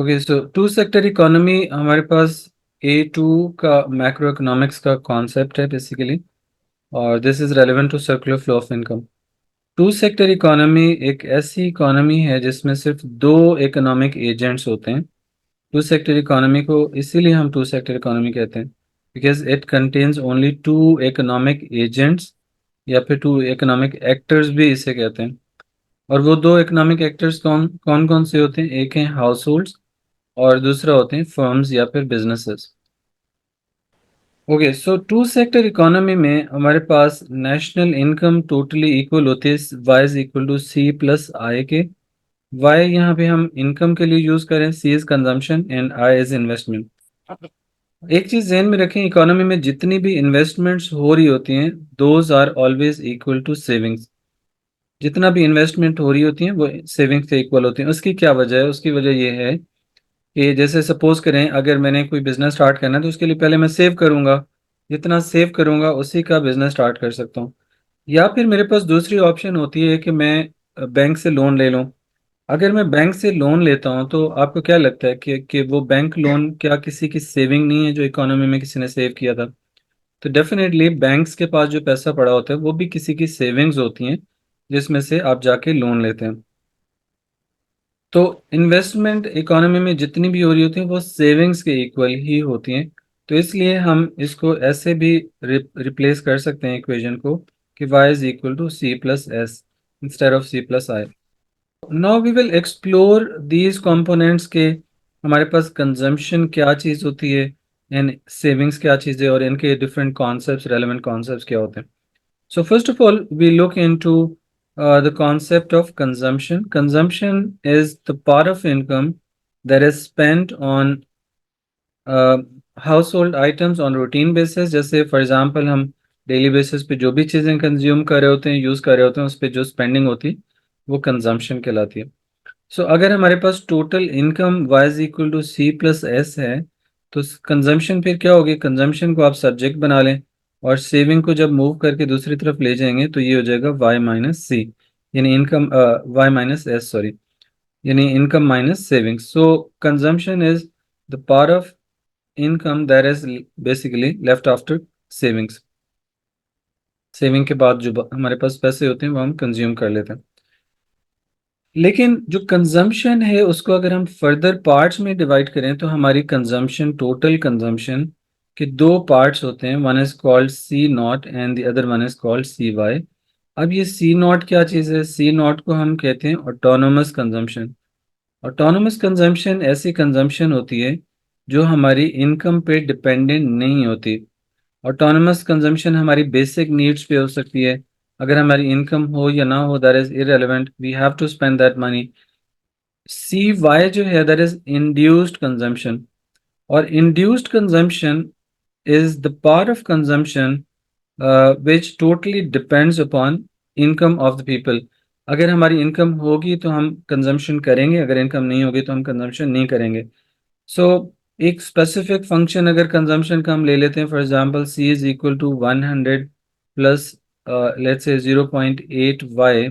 Okay, so two sector economy हमारे पास A2 का मैक्रो इकोनॉमिक्स का कॉन्सेप्ट है बेसिकली, और this is relevant to circular flow of income. Two sector economy एक ऐसी इकोनॉमी है जिसमें सिर्फ दो इकोनॉमिक एजेंट्स होते हैं। टू सेक्टर इकोनॉमी को इसीलिए हम टू सेक्टर इकोनॉमी कहते हैं because it contains only two economic agents, या फिर टू इकोनॉमिक एक्टर्स भी इसे कहते हैं। और वो दो इकोनॉमिक एक्टर्स कौन कौन कौन से होते हैं? एक है हाउस होल्ड्स और दूसरा होते हैं फर्म्स या फिर businesses. Okay, so two sector economy में हमारे पास नेशनल इनकम टोटली इक्वल होती है Y is equal to C plus I के। वाई यहाँ पे हम इनकम के लिए यूज करें, C is consumption and I is investment. एक चीज ध्यान में रखें, इकोनॉमी में जितनी भी इन्वेस्टमेंट्स हो रही होती हैं those are always equal to savings. जितना भी इन्वेस्टमेंट हो रही होती है वो सेविंग्स से इक्वल होती है। उसकी क्या वजह है? उसकी वजह ये है कि जैसे सपोज करें, अगर मैंने कोई बिजनेस स्टार्ट करना है तो उसके लिए पहले मैं सेव करूंगा। जितना सेव करूंगा उसी का बिजनेस स्टार्ट कर सकता हूँ। या फिर मेरे पास दूसरी ऑप्शन होती है कि मैं बैंक से लोन ले लूँ। अगर मैं बैंक से लोन लेता हूँ तो आपको क्या लगता है कि वो बैंक लोन क्या किसी की सेविंग नहीं है जो इकोनॉमी में किसी ने सेव किया था? तो डेफिनेटली बैंक्स के पास जो पैसा पड़ा होता है वो भी किसी की सेविंग्स होती हैं जिसमें से आप जाके लोन लेते हैं। तो इन्वेस्टमेंट इकोनॉमी में जितनी भी हो रही होती है वो सेविंग्स के इक्वल ही होती हैं। तो इसलिए हम इसको ऐसे भी रिप्लेस कर सकते हैं इक्वेशन को कि y is equal to C plus S instead of C plus I. Now we will explore these components के हमारे पास कंजम्पशन क्या चीज़ होती है एंड सेविंग्स क्या चीज़ है, और इनके डिफरेंट कॉन्सेप्ट्स, रेलेवेंट कॉन्सेप्ट्स क्या होते हैं। So first of all, we look into the concept of consumption. Consumption is the part of income that is spent on household items on routine basis। जैसे for example हम daily basis पे जो भी चीज़ें consume कर रहे होते हैं, यूज़ कर रहे होते हैं, उस पर जो स्पेंडिंग होती है वो कंजम्पशन कहलाती है। सो अगर हमारे पास total income y is equal to C plus S है तो कंजम्पशन फिर क्या होगी? कंजम्पशन को आप सब्जेक्ट बना लें और सेविंग को जब मूव करके दूसरी तरफ ले जाएंगे तो ये हो जाएगा y माइनस सी, यानी income y minus S, sorry, यानी income minus saving. So consumption is the part of income that is basically left after savings. Saving के बाद जो हमारे पास पैसे होते हैं वो हम कंज्यूम कर लेते हैं। लेकिन जो कंजम्पशन है उसको अगर हम फर्दर पार्ट्स में डिवाइड करें तो हमारी कंजम्पशन, टोटल कंजम्पशन के दो पार्ट्स होते हैं। One is called C naught and the other one is called C Y. अब ये सी नॉट क्या चीज़ है? सी नॉट को हम कहते हैं ऑटोनोमस कंजम्पशन। ऑटोनोमस कंजम्पशन ऐसी कंजम्पशन होती है जो हमारी इनकम पे डिपेंडेंट नहीं होती। ऑटोनमस कंजम्पशन हमारी बेसिक नीड्स पे हो सकती है। अगर हमारी इनकम हो या ना हो, that is irrelevant, we have to spend that money. C Y जो है दैट इज इंड्यूस्ड कंजम्पशन। और induced consumption is the part of consumption which totally depends upon income of the people। अगर हमारी income होगी तो हम consumption करेंगे, अगर इनकम नहीं होगी तो हम कंजम्पशन नहीं करेंगे। सो एक स्पेसिफिक फंक्शन अगर कंजम्पशन का हम ले लेते हैं, for example C is equal to 100 plus let's say 0.8 Y.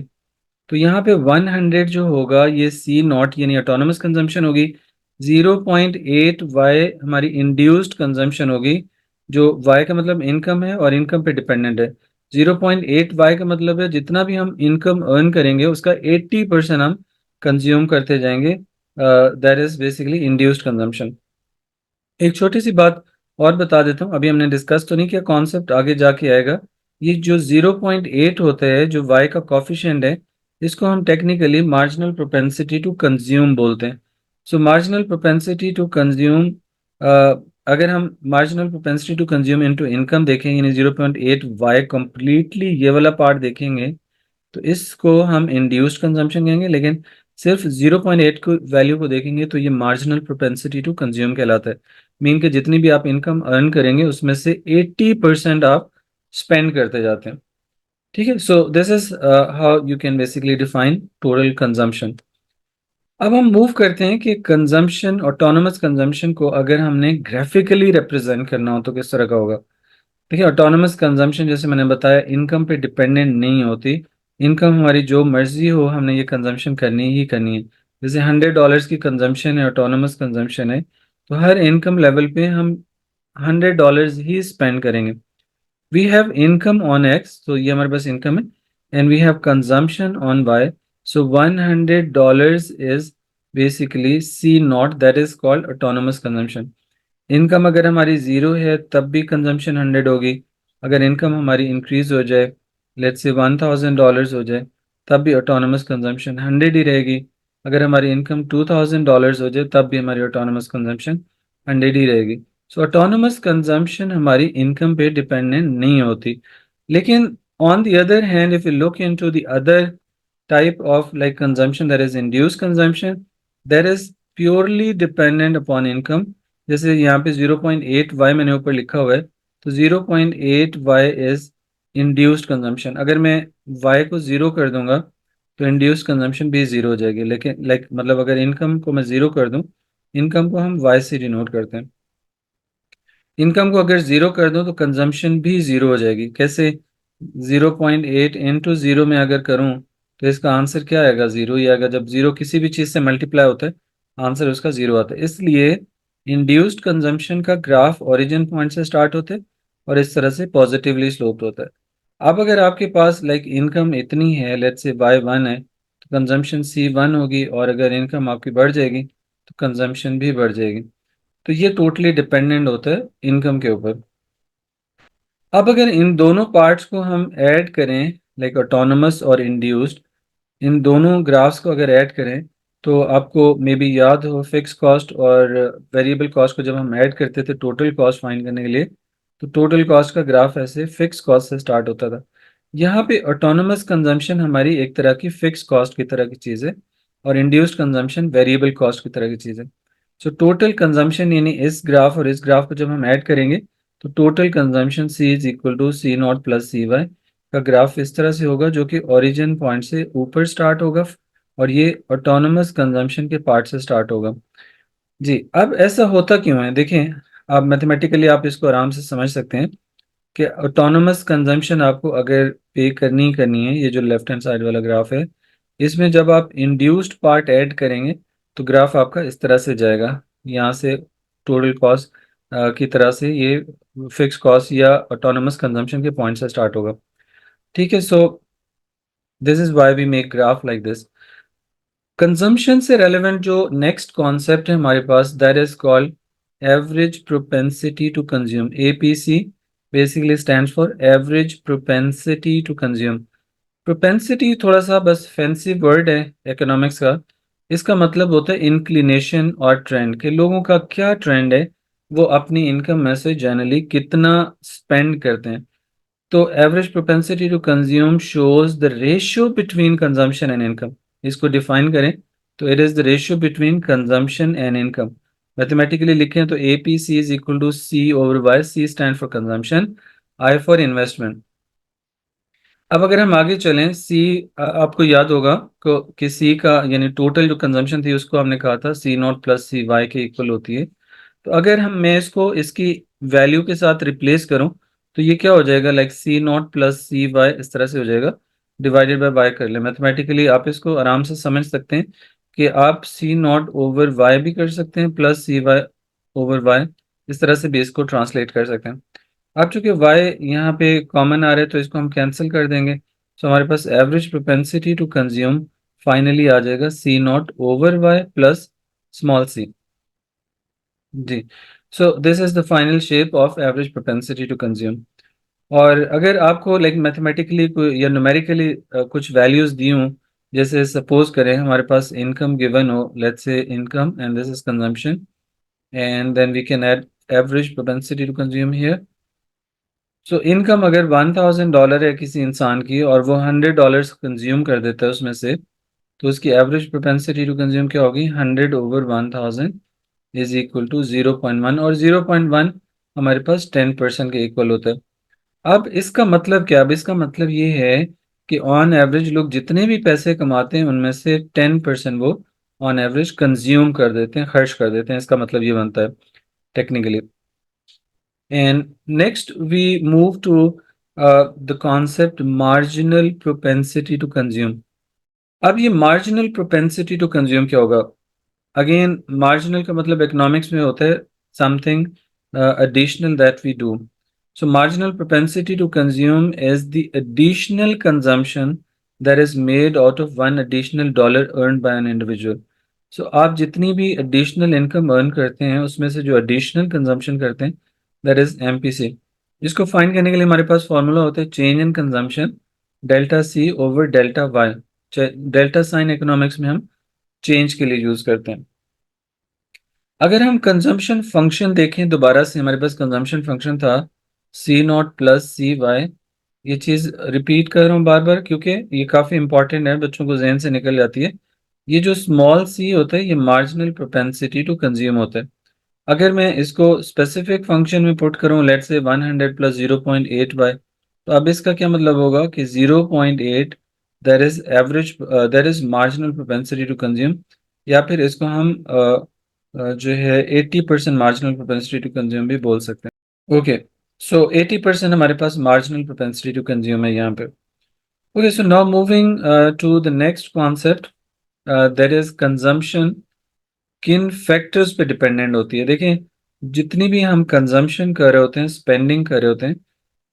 तो यहाँ पे 100 जो होगा ये सी नॉट यानी ऑटोनमस कंजम्पशन होगी। 0.8 वाई हमारी इंड्यूस्ड कंजम्पशन होगी, जो वाई का मतलब इनकम है और इनकम पे डिपेंडेंट है। 0.8 वाई का मतलब है जितना भी हम इनकम अर्न करेंगे उसका 80% हम कंज्यूम करते जाएंगे। That is basically induced consumption. एक छोटी सी बात और बता देता हूँ, अभी हमने डिस्कस तो नहीं किया, कॉन्सेप्ट आगे जाके आएगा। ये जो 0.8 होता है जो वाई का कॉफिशिएंट है, इसको हम technically marginal propensity to consume बोलते हैं। So marginal propensity to consume, अगर हम marginal propensity to consume into income देखेंगे यानी 0.8 वाई कंप्लीटली ये वाला पार्ट देखेंगे तो इसको हम इंड्यूस्ड कंजम्पशन कहेंगे। लेकिन सिर्फ 0.8 को वैल्यू को देखेंगे तो ये मार्जिनल प्रोपेंसिटी टू कंज्यूम कहलाता है। मीन के जितनी भी आप इनकम अर्न करेंगे उसमें से 80% आप स्पेंड करते जाते हैं। ठीक है, so this is how you can basically define total consumption. अब हम मूव करते हैं कि कंजम्पशन, ऑटोनोमस कंजम्पशन को अगर हमने ग्राफिकली रिप्रेजेंट करना हो तो किस तरह का होगा। देखिए, ऑटोनमस कंजम्पशन जैसे मैंने बताया इनकम पे डिपेंडेंट नहीं होती। इनकम हमारी जो मर्जी हो हमने ये कंजम्पशन करनी ही करनी है। जैसे $100 की कंजम्पशन है, ऑटोनमस कंजम्पशन है, तो हर इनकम लेवल पे हम $100 ही स्पेंड करेंगे। We have income on X, तो ये हमारे पास इनकम है, and we have consumption on Y, so $100 is basically C naught, that is called autonomous consumption. Income अगर हमारी ज़ीरो है तब भी कंजम्पशन 100 होगी। अगर इनकम हमारी इंक्रीज हो जाए, लेट्स से $1000 हो जाए, तब भी ऑटोनमस कंजम्पशन 100 ही रहेगी। अगर हमारी इनकम $2000 हो जाए तब भी हमारी ऑटोनमस कंजम्पशन 100 ही रहेगी। सो ऑटोनमस कंजम्पशन हमारी इनकम पे डिपेंडेंट नहीं होती। लेकिन on the other hand, if you look into the other type of like consumption, that is induced consumption, that is purely dependent upon income। जैसे यहाँ पे 0.8 y मैंने ऊपर लिखा हुआ है, तो 0.8 y इज इंड्यूस्ड कंजम्पशन। अगर मैं y को ज़ीरो कर दूंगा तो इंड्यूस्ड कंजम्पशन भी ज़ीरो हो जाएगी। लेकिन लाइक मतलब अगर इनकम को मैं ज़ीरो कर दूं, इनकम को हम y से डिनोट करते हैं। इनकम को अगर ज़ीरो कर दूं तो कंजम्पशन भी ज़ीरो हो जाएगी। कैसे? 0.8 इंटू ज़ीरो में अगर करूं तो इसका आंसर क्या आएगा? ज़ीरो ही आएगा। जब ज़ीरो किसी भी चीज़ से मल्टीप्लाई होता है, आंसर उसका ज़ीरो आता है। इसलिए इंड्यूस्ड कंजम्पशन का ग्राफ ओरिजिन पॉइंट से स्टार्ट होता है और इस तरह से पॉजिटिवली स्लोप्ड होता है। अब अगर आपके पास लाइक इनकम इतनी है, लेट्स से y1 है, तो कंजम्पशन C1 होगी, और अगर इनकम आपकी बढ़ जाएगी तो कंजम्पशन भी बढ़ जाएगी। तो ये टोटली डिपेंडेंट होता है इनकम के ऊपर। अब अगर इन दोनों पार्ट्स को हम ऐड करें, लाइक ऑटोनमस और इंड्यूस्ड, इन दोनों ग्राफ्स को अगर ऐड करें, तो आपको मे बी याद हो फिक्स कॉस्ट और वेरिएबल कॉस्ट को जब हम ऐड करते थे टोटल कॉस्ट फाइंड करने के लिए, तो टोटल कॉस्ट का ग्राफ ऐसे फिक्स कॉस्ट से स्टार्ट होता था। यहाँ पे ऑटोनमस कंजम्पशन हमारी एक तरह की फिक्स कॉस्ट की तरह की चीज़ है, और इंड्यूस्ड कंजम्पशन वेरिएबल कॉस्ट की तरह की चीज़ है। सो टोटल कंजम्पशन यानी इस ग्राफ और इस ग्राफ को जब हम ऐड करेंगे, तो total consumption C is equal to C0 plus CY का ग्राफ इस तरह से होगा, जो कि ओरिजिन पॉइंट से ऊपर स्टार्ट होगा, और ये ऑटोनमस कंजम्पशन के पार्ट से स्टार्ट होगा। जी, अब ऐसा होता क्यों है देखें। आप मैथमेटिकली आप इसको आराम से समझ सकते हैं कि ऑटोनमस कंजम्पशन आपको अगर पे करनी है, ये जो लेफ्ट हैंड साइड वाला ग्राफ है, इसमें जब आप इंड्यूस्ड पार्ट ऐड करेंगे तो ग्राफ आपका इस तरह से जाएगा। यहाँ से टोटल कॉस्ट की तरह से ये फिक्स कॉस्ट या ऑटोनमस कंजम्पशन के पॉइंट से स्टार्ट होगा। ठीक है, so this is why we make graph like this. Consumption से रेलेवेंट जो नेक्स्ट कॉन्सेप्ट है हमारे पास, that is called average propensity to consume, APC basically stands for average propensity to consume. Propensity थोड़ा सा बस फैंसी वर्ड है economics का। इसका मतलब होता है इंक्लिनेशन और ट्रेंड, के लोगों का क्या ट्रेंड है, वो अपनी इनकम में से जनरली कितना स्पेंड करते हैं। तो average propensity to consume shows the ratio between consumption and income. इसको डिफाइन करें तो it is the ratio between consumption and income. Mathematically लिखें तो APC is equal to C/Y। C stand for consumption, I for investment. अब अगर हम आगे चलें, आपको याद होगा कि सी का यानी टोटल जो कंजम्पशन थी उसको हमने कहा था C0 प्लस CY के इक्वल होती है। तो अगर मैं इसको इसकी वैल्यू के साथ रिप्लेस करूं तो ये क्या हो जाएगा? लाइक C0 प्लस CY इस तरह से हो जाएगा, डिवाइडेड बाय वाई कर ले। मैथमेटिकली आप इसको आराम से समझ सकते हैं कि आप C0 ओवर वाई भी कर सकते हैं, प्लस CY ओवर वाई, इस तरह से भी इसको ट्रांसलेट कर सकते हैं। अब चूंकि y यहाँ पे कॉमन आ रहा है तो इसको हम कैंसिल कर देंगे। सो हमारे पास average propensity to consume finally आ जाएगा C0 over Y plus small C. जी, so this is the final shape of average propensity to consume. और अगर आपको लाइक मैथमेटिकली या न्यूमेरिकली कुछ वैल्यूज दी हूँ, जैसे सपोज करें हमारे पास इनकम गिवन हो, let's say income and this is consumption, and then we can add average propensity to consume here. So income अगर $1000 है किसी इंसान की और वो $100 कंज्यूम कर देता है उसमें से, तो उसकी एवरेज प्रोपेंसिटी टू कंज्यूम क्या होगी? 100/1000 इज इक्वल टू 0.1, और 0.1 हमारे पास 10% के इक्वल होता है। अब इसका मतलब क्या? अब इसका मतलब ये है कि ऑन एवरेज लोग जितने भी पैसे कमाते हैं उनमें से 10% वो ऑन एवरेज कंज्यूम कर देते हैं, खर्च कर देते हैं। इसका मतलब ये बनता है technically. And next we move to the concept marginal propensity to consume. अब ये मार्जिनल प्रोपेंसिटी टू कंज्यूम क्या होगा? अगेन मार्जिनल का मतलब इकोनॉमिक्स में होता है something additional that we do. So marginal propensity to consume is the additional consumption that is made out of one additional dollar earned by an individual. So आप जितनी भी additional income earn करते हैं उसमें से जो additional consumption करते हैं that is MPC. इसको फाइंड करने के लिए हमारे पास फॉर्मूला होता है change in consumption delta C over delta Y. Delta sign economics में हम चेंज के लिए यूज करते हैं। अगर हम कंजम्पशन फंक्शन देखें दोबारा से, हमारे पास कंजम्पशन फंक्शन था सी नॉट प्लस सी वाई। ये चीज़ रिपीट कर रहा हूँ बार बार क्योंकि ये काफ़ी इंपॉर्टेंट है, बच्चों को जहन से निकल जाती है। ये जो स्मॉल सी होता है ये मार्जिनल प्रोपेंसिटी टू कंज्यूम होता है। अगर मैं इसको स्पेसिफिक फंक्शन में पुट करूँ, लेट्स से 100 प्लस 0.8 बाय, तो अब इसका क्या मतलब होगा कि 0.8 that is average, that is marginal propensity to consume. या फिर इसको हम जो है 80% मार्जिनल प्रोपेंसिटी टू कंज्यूम भी बोल सकते हैं। ओके, सो 80% हमारे पास मार्जिनल प्रोपेंसिटी टू कंज्यूम है यहाँ पे। Okay, so now moving to the next concept, that is consumption किन फैक्टर्स पे डिपेंडेंट होती है। देखें, जितनी भी हम कंजम्पशन कर रहे होते हैं, स्पेंडिंग कर रहे होते हैं,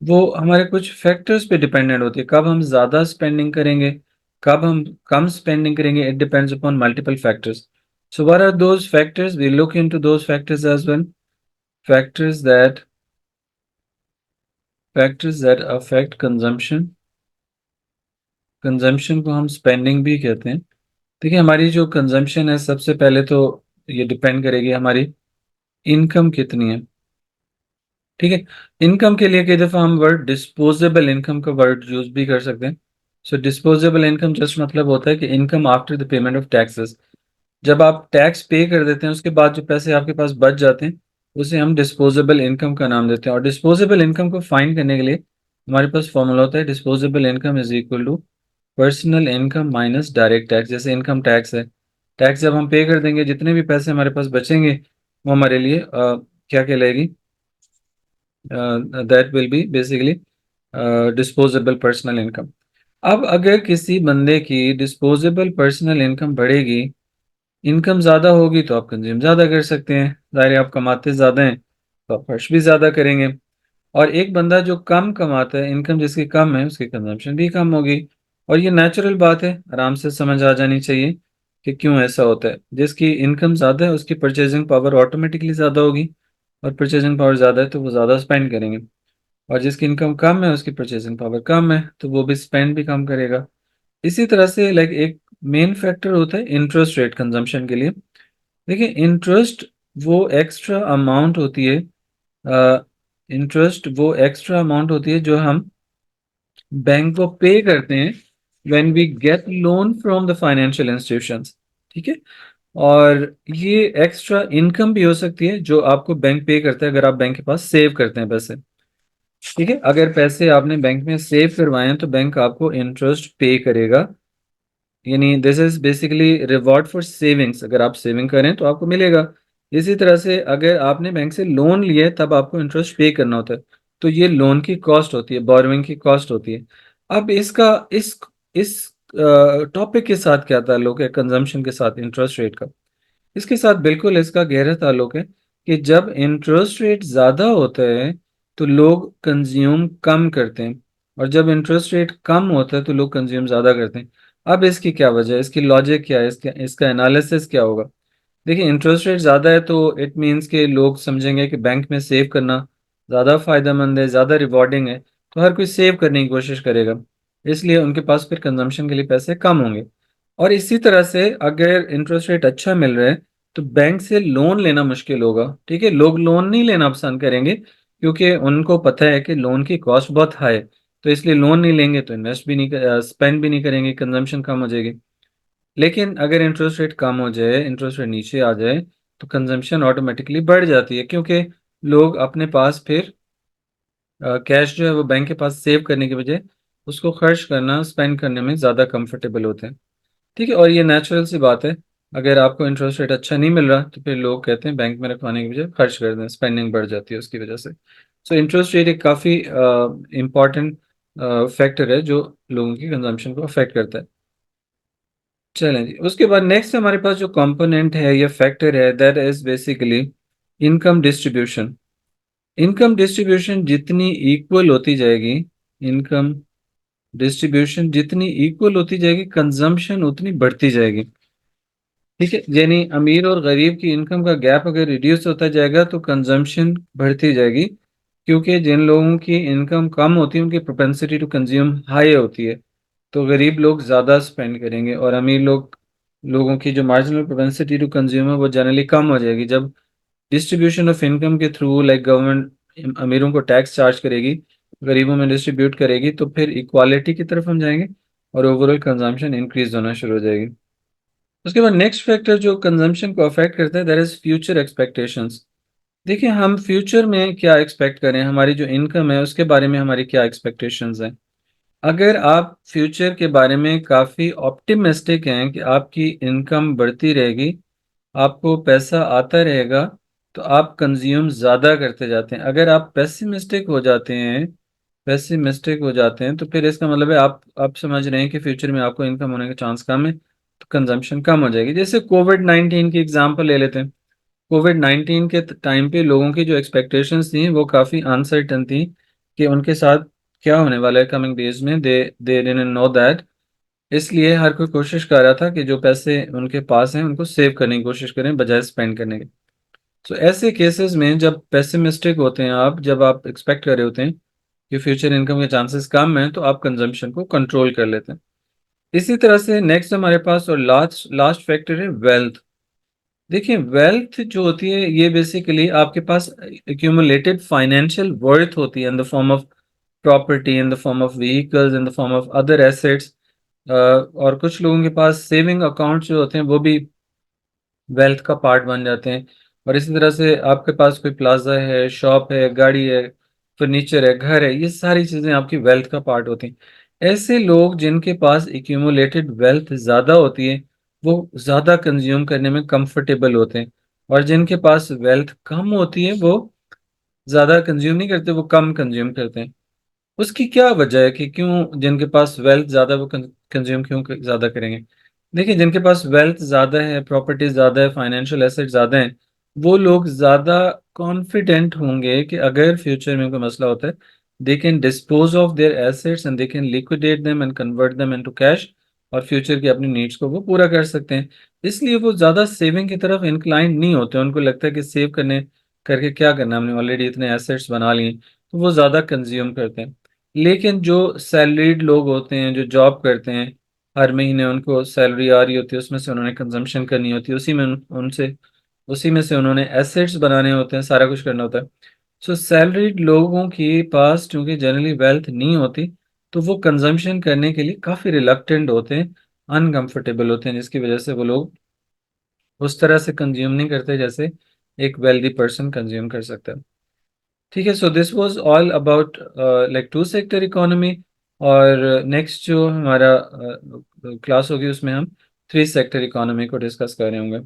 वो हमारे कुछ फैक्टर्स पे डिपेंडेंट होती है। कब हम ज़्यादा स्पेंडिंग करेंगे, कब हम कम स्पेंडिंग करेंगे, it depends upon multiple factors. So what are those factors? We look into those factors as well. Factors that factors that affect consumption. Consumption को हम स्पेंडिंग भी कहते हैं। देखिए, हमारी जो कंजम्पशन है सबसे पहले तो ये डिपेंड करेगी हमारी इनकम कितनी है। ठीक है, इनकम के लिए कई दफ़ा हम वर्ड डिस्पोजेबल इनकम का वर्ड यूज भी कर सकते हैं। सो डिस्पोजेबल इनकम जस्ट मतलब होता है कि income after the payment of taxes. जब आप टैक्स पे कर देते हैं उसके बाद जो पैसे आपके पास बच जाते हैं उसे हम डिस्पोजेबल इनकम का नाम देते हैं। और डिस्पोजेबल इनकम को फाइंड करने के लिए हमारे पास फॉर्मूला होता है disposable income is equal to personal income minus direct tax. जैसे इनकम टैक्स है, टैक्स जब हम पे कर देंगे जितने भी पैसे हमारे पास बचेंगे वो हमारे लिए क्या कहलाएगी, that will be basically disposable personal income. अब अगर किसी बंदे की डिस्पोजेबल पर्सनल इनकम बढ़ेगी, इनकम ज़्यादा होगी तो आप कंज्यूम ज़्यादा कर सकते हैं, ज़ाहिर है आप कमाते ज़्यादा हैं तो आप खर्च भी ज़्यादा करेंगे। और एक बंदा जो कम कमाता है, इनकम जिसकी कम है, उसकी कंजम्पशन भी कम होगी। और ये नेचुरल बात है, आराम से समझ आ जानी चाहिए कि क्यों ऐसा होता है। जिसकी इनकम ज़्यादा है उसकी परचेजिंग पावर ऑटोमेटिकली ज़्यादा होगी, और परचेजिंग पावर ज़्यादा है तो वो ज़्यादा स्पेंड करेंगे। और जिसकी इनकम कम है उसकी परचेजिंग पावर कम है तो वो भी स्पेंड भी कम करेगा। इसी तरह से लाइक एक मेन फैक्टर होता है इंटरेस्ट रेट कंजम्पशन के लिए। देखिए, इंटरेस्ट वो एक्स्ट्रा अमाउंट होती है, इंटरेस्ट वो एक्स्ट्रा अमाउंट होती है जो हम बैंक को पे करते हैं when we get loan from the financial institutions. ठीक है, और ये एक्स्ट्रा इनकम भी हो सकती है जो आपको बैंक पे करता है अगर आप बैंक के पास सेव करते हैं पैसे। ठीक है, अगर पैसे आपने बैंक में सेव करवाए हैं तो बैंक आपको इंटरेस्ट पे करेगा, यानी this is basically reward for savings. अगर आप सेविंग करें तो आपको मिलेगा। इसी तरह से अगर आपने बैंक से लोन लिया है तब आपको इंटरेस्ट पे करना होता है, तो ये लोन की कॉस्ट होती है, बोरोइंग की कॉस्ट होती है। अब इसका इस टॉपिक के साथ क्या ताल्लुक है कंजम्पशन के साथ इंटरेस्ट रेट का? इसके साथ बिल्कुल इसका गहरा ताल्लुक है कि जब इंटरेस्ट रेट ज़्यादा होता है तो लोग कंज्यूम कम करते हैं, और जब इंटरेस्ट रेट कम होता है तो लोग कंज्यूम ज़्यादा करते हैं। अब इसकी क्या वजह है, इसकी लॉजिक क्या है, इसका इसका एनालिसिस क्या होगा? देखिए, इंटरेस्ट रेट ज़्यादा है तो इट मीन्स कि लोग समझेंगे कि बैंक में सेव करना ज़्यादा फायदेमंद है, ज़्यादा रिवॉर्डिंग है, तो हर कोई सेव करने की कोशिश करेगा। इसलिए उनके पास फिर कंजम्पशन के लिए पैसे कम होंगे। और इसी तरह से अगर इंटरेस्ट रेट अच्छा मिल रहा है तो बैंक से लोन लेना मुश्किल होगा। ठीक है, लोग लोन नहीं लेना पसंद करेंगे क्योंकि उनको पता है कि लोन की कॉस्ट बहुत हाई है, तो इसलिए लोन नहीं लेंगे तो इन्वेस्ट भी नहीं, स्पेंड भी नहीं करेंगे, कंजम्पशन कम हो जाएगी। लेकिन अगर इंटरेस्ट रेट कम हो जाए, इंटरेस्ट रेट नीचे आ जाए, तो कंजम्पशन ऑटोमेटिकली बढ़ जाती है क्योंकि लोग अपने पास फिर कैश जो है वो बैंक के पास सेव करने की बजाय उसको खर्च करना, स्पेंड करने में ज़्यादा कंफर्टेबल होते हैं। ठीक है, और ये नेचुरल सी बात है। अगर आपको इंटरेस्ट रेट अच्छा नहीं मिल रहा तो फिर लोग कहते हैं बैंक में रखवाने की बजाय खर्च कर दें, स्पेंडिंग बढ़ जाती है उसकी वजह से। सो इंटरेस्ट रेट एक काफ़ी इम्पॉर्टेंट फैक्टर है जो लोगों की कंजम्पशन को अफेक्ट करता है। चलें जी, उसके बाद नेक्स्ट हमारे पास जो कंपोनेंट है या फैक्टर है, that is basically income distribution. Income distribution जितनी इक्वल होती जाएगी, इनकम डिस्ट्रीब्यूशन जितनी इक्वल होती जाएगी, कंजम्पशन उतनी बढ़ती जाएगी। ठीक है, यानी अमीर और गरीब की इनकम का गैप अगर रिड्यूस होता जाएगा तो कंजम्पशन बढ़ती जाएगी, क्योंकि जिन लोगों की इनकम कम होती है उनकी प्रोपेंसिटी टू कंज्यूम हाई होती है, तो गरीब लोग ज़्यादा स्पेंड करेंगे, और अमीर लोगों की जो मार्जिनल प्रोपेंसिटी टू कंज्यूम है वो जनरली कम हो जाएगी। जब डिस्ट्रीब्यूशन ऑफ इनकम के थ्रू लाइक गवर्नमेंट अमीरों को टैक्स चार्ज करेगी, गरीबों में डिस्ट्रीब्यूट करेगी, तो फिर इक्वालिटी की तरफ हम जाएंगे और ओवरऑल कंजम्पशन इंक्रीज होना शुरू हो जाएगी। उसके बाद नेक्स्ट फैक्टर जो कंजम्पशन को अफेक्ट करता है, दैट इज फ्यूचर एक्सपेक्टेशंस। देखिए, हम फ्यूचर में क्या एक्सपेक्ट करें, हमारी जो इनकम है उसके बारे में हमारी क्या एक्सपेक्टेशंस हैं। अगर आप फ्यूचर के बारे में काफ़ी ऑप्टिमिस्टिक हैं कि आपकी इनकम बढ़ती रहेगी, आपको पैसा आता रहेगा, तो आप कंज्यूम ज़्यादा करते जाते हैं। अगर आप पेसिमिस्टिक हो जाते हैं तो फिर इसका मतलब है आप समझ रहे हैं कि फ्यूचर में आपको इनकम होने का चांस कम है, तो कंजम्पशन कम हो जाएगी। जैसे कोविड 19 की एग्जांपल ले लेते हैं। कोविड 19 के टाइम पे लोगों की जो एक्सपेक्टेशंस थी वो काफ़ी अनसर्टन थी कि उनके साथ क्या होने वाला है कमिंग डेज में, दे डिडंट नो दैट। इसलिए हर कोई कोशिश कर रहा था कि जो पैसे उनके पास हैं उनको सेव करने की कोशिश करें बजाय स्पेंड करने के। तो ऐसे केसेस में जब पेसिमिस्टिक होते हैं आप, जब आप एक्सपेक्ट कर रहे होते हैं कि फ्यूचर इनकम के चांसेस कम हैं, तो आप कंजम्पशन को कंट्रोल कर लेते हैं। इसी तरह से नेक्स्ट हमारे पास और लास्ट लास्ट फैक्टर है वेल्थ। देखिए, वेल्थ जो होती है ये बेसिकली आपके पास एक्यूमुलेटेड फाइनेंशियल वर्थ होती है in the form of property, in the form of vehicles, in the form of other assets. और कुछ लोगों के पास सेविंग अकाउंट्स जो होते हैं वो भी वेल्थ का पार्ट बन जाते हैं। और इसी तरह से आपके पास कोई प्लाजा है, शॉप है, गाड़ी है, फर्नीचर है, घर है, ये सारी चीज़ें आपकी वेल्थ का पार्ट होती हैं। ऐसे लोग जिनके पास एक्यूमुलेटेड वेल्थ ज़्यादा होती है वो ज़्यादा कंज्यूम करने में कंफर्टेबल होते हैं, और जिनके पास वेल्थ कम होती है वो ज़्यादा कंज्यूम नहीं करते, वो कम कंज्यूम करते हैं। उसकी क्या वजह है कि क्यों जिनके पास वेल्थ ज़्यादा वो कंज्यूम क्यों ज़्यादा करेंगे। देखिए, जिनके पास वेल्थ ज़्यादा है, प्रॉपर्टी ज़्यादा है, फाइनेंशियल एसेट ज़्यादा है, वो लोग ज़्यादा कॉन्फिडेंट होंगे कि अगर फ्यूचर में कोई मसला होता है, they can dispose of their assets and they can liquidate them and convert them into cash, और फ्यूचर की अपनी नीड्स को वो पूरा कर सकते हैं। इसलिए वो ज़्यादा सेविंग की तरफ इंक्लाइंड नहीं होते। उनको लगता है कि सेव करने करके क्या करना, हमने ऑलरेडी इतने एसेट्स बना लिए, तो वो ज़्यादा कंज्यूम करते हैं। लेकिन जो सैलरीड लोग होते हैं, जो जॉब करते हैं, हर महीने उनको सैलरी आ रही होती है, उसमें से उन्होंने कंजम्पशन करनी होती है, उसी में से उन्होंने एसेट्स बनाने होते हैं, सारा कुछ करना होता है। सो सैलरीड लोगों के पास चूंकि जनरली वेल्थ नहीं होती, तो वो कंजम्पशन करने के लिए काफ़ी रिलक्टेंट होते हैं, अनकंफर्टेबल होते हैं, जिसकी वजह से वो लोग उस तरह से कंज्यूम नहीं करते जैसे एक वेल्दी पर्सन कंज्यूम कर सकता है। ठीक है, so this was all about like two sector economy. और नेक्स्ट जो हमारा क्लास होगी उसमें हम थ्री सेक्टर इकोनॉमी को डिस्कस कर रहे होंगे।